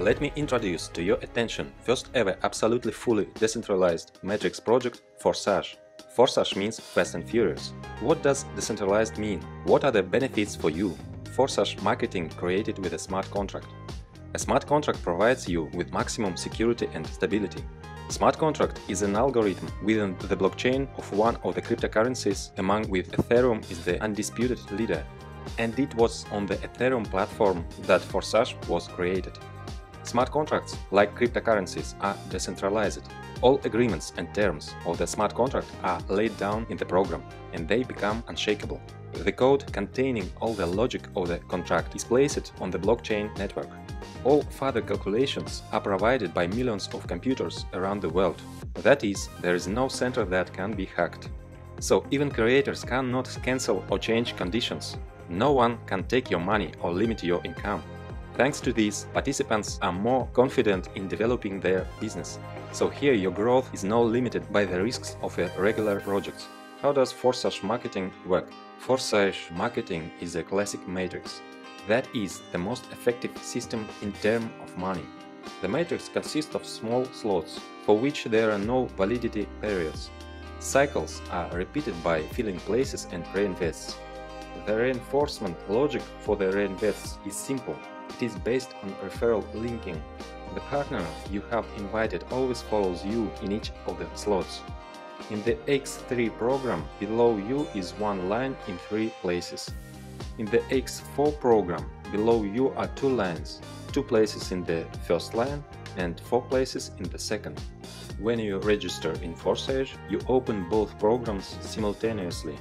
Let me introduce to your attention first ever absolutely fully decentralized matrix project FORSAGE. FORSAGE means Fast and Furious. What does decentralized mean? What are the benefits for you? FORSAGE marketing created with a smart contract. A smart contract provides you with maximum security and stability. Smart contract is an algorithm within the blockchain of one of the cryptocurrencies, among which Ethereum is the undisputed leader. And it was on the Ethereum platform that FORSAGE was created. Smart contracts, like cryptocurrencies, are decentralized. All agreements and terms of the smart contract are laid down in the program, and they become unshakable. The code containing all the logic of the contract is placed on the blockchain network. All further calculations are provided by millions of computers around the world. That is, there is no center that can be hacked. So even creators cannot cancel or change conditions. No one can take your money or limit your income. Thanks to this, participants are more confident in developing their business. So here your growth is not limited by the risks of a regular project. How does FORSAGE marketing work? FORSAGE marketing is a classic matrix. That is the most effective system in terms of money. The matrix consists of small slots, for which there are no validity periods. Cycles are repeated by filling places and reinvests. The reinforcement logic for the reinvests is simple. It is based on referral linking. The partner you have invited always follows you in each of the slots. In the X3 program, below you is one line in 3 places. In the X4 program, below you are 2 lines, 2 places in the first line and 4 places in the second. When you register in FORSAGE, you open both programs simultaneously.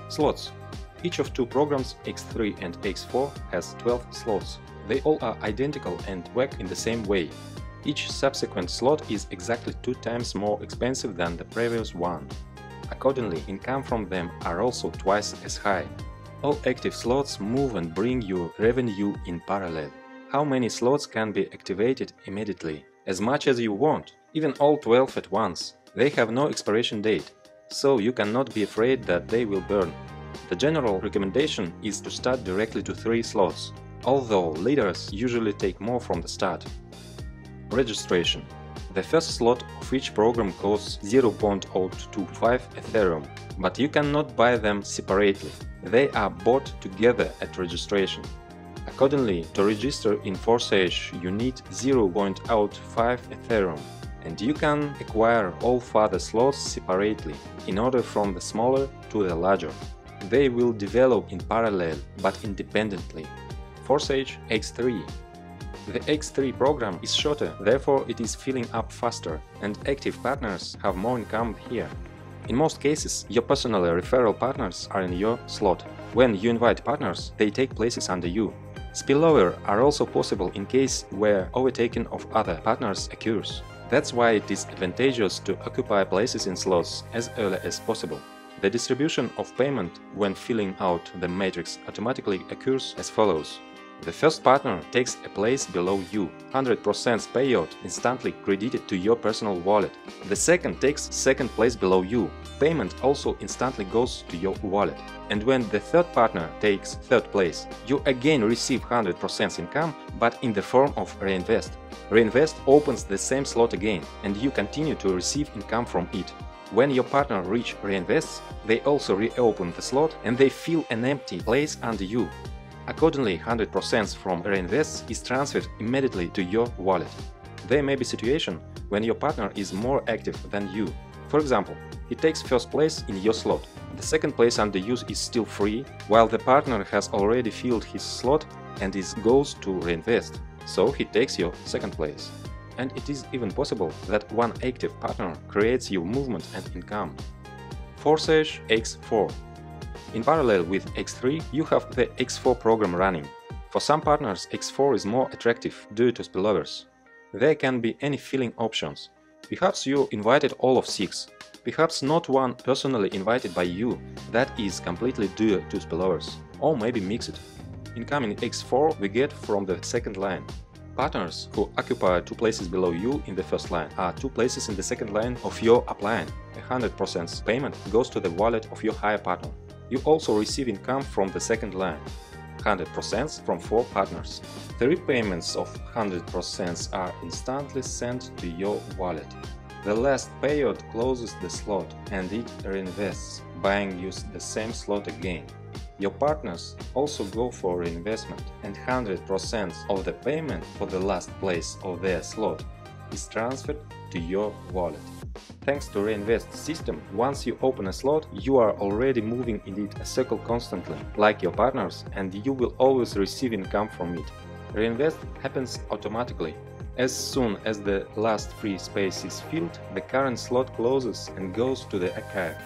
Slots. Each of 2 programs, X3 and X4, has 12 slots. They all are identical and work in the same way. Each subsequent slot is exactly 2 times more expensive than the previous one. Accordingly, income from them are also twice as high. All active slots move and bring you revenue in parallel. How many slots can be activated immediately? As much as you want, even all 12 at once. They have no expiration date, so you cannot be afraid that they will burn. The general recommendation is to start directly to 3 slots, although leaders usually take more from the start. Registration. The first slot of each program costs 0.025 Ethereum, but you cannot buy them separately. They are bought together at registration. Accordingly, to register in FORSAGE, you need 0.05 Ethereum, and you can acquire all further slots separately, in order from the smaller to the larger. They will develop in parallel, but independently. FORSAGE X3. The X3 program is shorter, therefore it is filling up faster, and active partners have more income here. In most cases, your personal referral partners are in your slot. When you invite partners, they take places under you. Spillover are also possible in case where overtaking of other partners occurs. That's why it is advantageous to occupy places in slots as early as possible. The distribution of payment when filling out the matrix automatically occurs as follows. The first partner takes a place below you, 100% payout instantly credited to your personal wallet. The second takes second place below you, payment also instantly goes to your wallet. And when the third partner takes third place, you again receive 100% income, but in the form of reinvest. Reinvest opens the same slot again, and you continue to receive income from it. When your partner reach reinvests, they also reopen the slot and they fill an empty place under you. Accordingly, 100% from reinvests is transferred immediately to your wallet. There may be situation when your partner is more active than you. For example, he takes first place in your slot. The second place under you is still free, while the partner has already filled his slot and goes to reinvest. So he takes your second place. And it is even possible that one active partner creates your movement and income. FORSAGE X4. In parallel with X3, you have the X4 program running. For some partners, X4 is more attractive due to spillovers. There can be any filling options. Perhaps you invited all of 6. Perhaps not one personally invited by you, that is completely due to spillovers. Or maybe mixed. Income in X4 we get from the second line. Partners who occupy 2 places below you in the first line are 2 places in the second line of your upline. 100% payment goes to the wallet of your higher partner. You also receive income from the second line. 100% from 4 partners. 3 payments of 100% are instantly sent to your wallet. The last payout closes the slot and it reinvests, buying you the same slot again. Your partners also go for reinvestment, and 100% of the payment for the last place of their slot is transferred to your wallet. Thanks to Reinvest system, once you open a slot, you are already moving in it a circle constantly, like your partners, and you will always receive income from it. Reinvest happens automatically. As soon as the last free space is filled, the current slot closes and goes to the archive.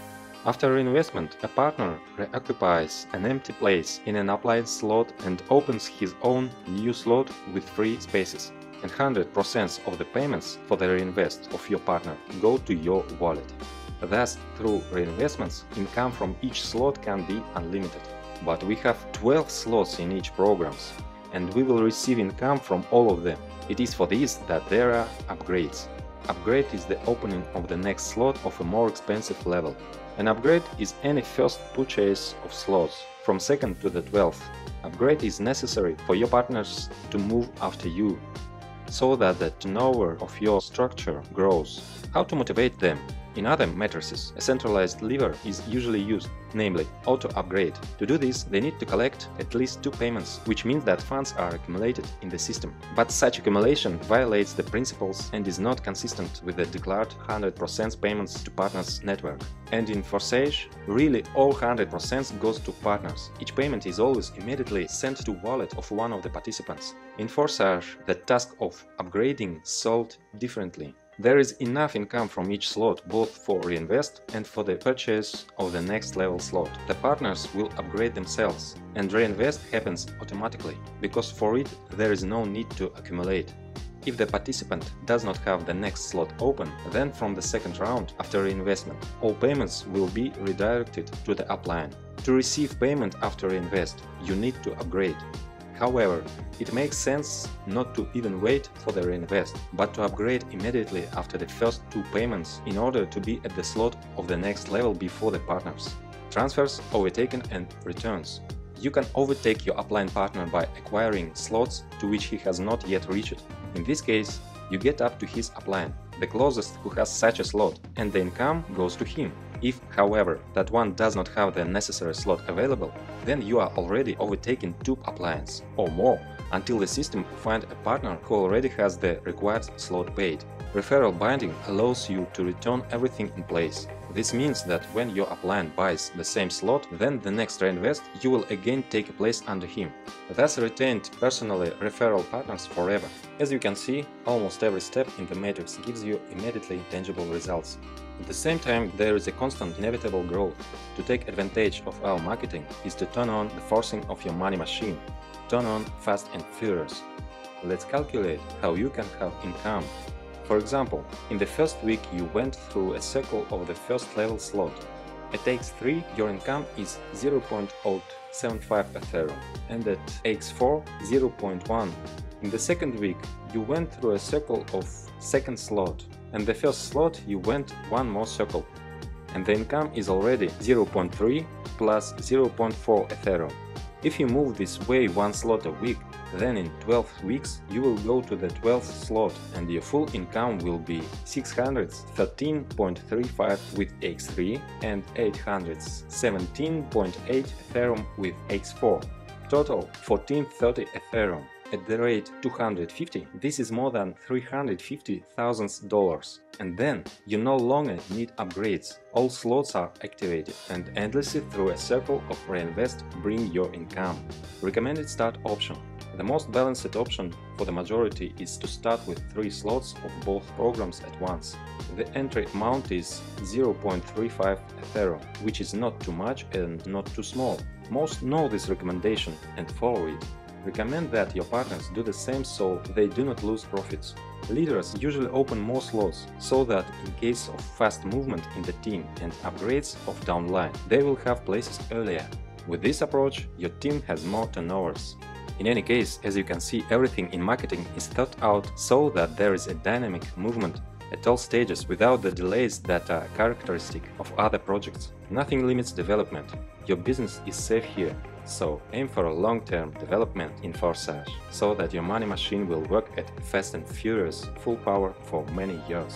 After reinvestment, a partner reoccupies an empty place in an upline slot and opens his own new slot with free spaces. And 100% of the payments for the reinvest of your partner go to your wallet. Thus, through reinvestments, income from each slot can be unlimited. But we have 12 slots in each programs, and we will receive income from all of them. It is for this that there are upgrades. Upgrade is the opening of the next slot of a more expensive level. An upgrade is any first purchase of slots, from 2nd to the 12th. Upgrade is necessary for your partners to move after you, so that the turnover of your structure grows. How to motivate them? In other matrices, a centralized lever is usually used, namely auto-upgrade. To do this, they need to collect at least 2 payments, which means that funds are accumulated in the system. But such accumulation violates the principles and is not consistent with the declared 100% payments to partners network. And in FORSAGE, really all 100% goes to partners. Each payment is always immediately sent to wallet of one of the participants. In FORSAGE, the task of upgrading is solved differently. There is enough income from each slot, both for reinvest and for the purchase of the next level slot. The partners will upgrade themselves, and reinvest happens automatically, because for it there is no need to accumulate. If the participant does not have the next slot open, then from the second round after reinvestment, all payments will be redirected to the upline. To receive payment after reinvest, you need to upgrade. However, it makes sense not to even wait for the reinvest, but to upgrade immediately after the first 2 payments in order to be at the slot of the next level before the partners. Transfers, overtaken and returns. You can overtake your upline partner by acquiring slots to which he has not yet reached. In this case, you get up to his upline, the closest who has such a slot, and the income goes to him. If, however, that one does not have the necessary slot available, then you are already overtaking 2 uplines or more until the system finds a partner who already has the required slot paid. Referral binding allows you to return everything in place. This means that when your upline buys the same slot, then the next reinvest you will again take a place under him. Thus retained personally referral partners forever. As you can see, almost every step in the matrix gives you immediately tangible results. At the same time, there is a constant inevitable growth. To take advantage of our marketing is to turn on the forcing of your money machine. Turn on fast and furious. Let's calculate how you can have income. For example, in the first week you went through a circle of the first level slot. At x3 your income is 0.075 Ethereum and at x4 0.1. In the second week you went through a circle of second slot, and the first slot you went one more circle, and the income is already 0.3 plus 0.4 Ethereum. If you move this way one slot a week, then in 12 weeks you will go to the 12th slot and your full income will be 613.35 with x3 and 817.8 Ethereum with x4. Total 1430 Ethereum. At the rate 250, this is more than $350,000. And then you no longer need upgrades. All slots are activated and endlessly through a circle of reinvest bring your income. Recommended start option. The most balanced option for the majority is to start with 3 slots of both programs at once. The entry amount is 0.35 Ethereum, which is not too much and not too small. Most know this recommendation and follow it. Recommend that your partners do the same so they do not lose profits. Leaders usually open more slots, so that in case of fast movement in the team and upgrades of downline, they will have places earlier. With this approach, your team has more turnovers. In any case, as you can see, everything in marketing is thought out so that there is a dynamic movement at all stages without the delays that are characteristic of other projects. Nothing limits development. Your business is safe here, so aim for a long-term development in FORSAGE, so that your money machine will work at fast and furious full power for many years.